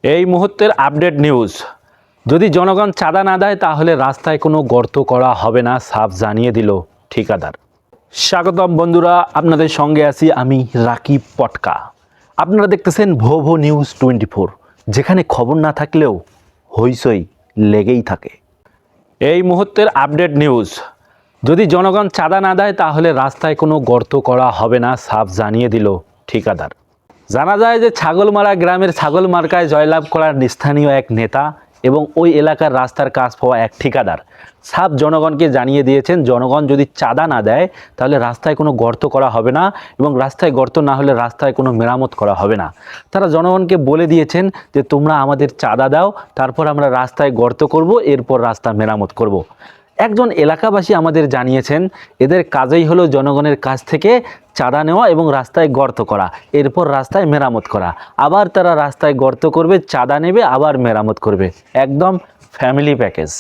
এই মুহূর্তের update news. যদি জনগণ চাঁদা না দেয় তাহলে রাস্তায় কোনো গর্ত করা হবে না, সাফ জানিয়ে দিল ঠিকাদার। স্বাগতম বন্ধুরা, আপনাদের সঙ্গে আছি আমি রাকিব পটকা। আপনারা দেখতেছেন ভোভো নিউজ 24, যেখানে খবর না থাকলেও হইচই লেগেই থাকে। এই মুহূর্তের আপডেট নিউজ। যদি জনগণ চাঁদা না দেয় তাহলে রাস্তায় কোনো গর্ত করা হবে না, সাফ জানিয়ে দিল ঠিকাদার। জানা যায় যে ছাগলমারা গ্রামের ছাগল মার্কায় জয়লাভ করার স্থানীয় এক নেতা এবং ওই এলাকার রাস্তার কাজ পাওয়া এক ঠিকাদার সাফ জনগণকে জানিয়ে দিয়েছেন, জনগণ যদি চাঁদা না দেয় তাহলে রাস্তায় কোনো গর্ত করা হবে না এবং রাস্তায় গর্ত না হলে রাস্তায় কোনো মেরামত করা হবে না। তারা জনগণকে বলে দিয়েছেন যে তোমরা আমাদের চাঁদা দাও, তারপর আমরা রাস্তায় গর্ত করব, এরপর রাস্তা মেরামত করব। একজন এলাকাবাসী আমাদের জানিয়েছেন এদের কাজই হলো জনগণের কাছ থেকে চাঁদা নেওয়া এবং রাস্তায় গর্ত করা, এরপর রাস্তায় মেরামত করা, আবার তারা রাস্তায় গর্ত করবে, চাঁদা নেবে, আবার মেরামত করবে। একদম ফ্যামিলি প্যাকেজ।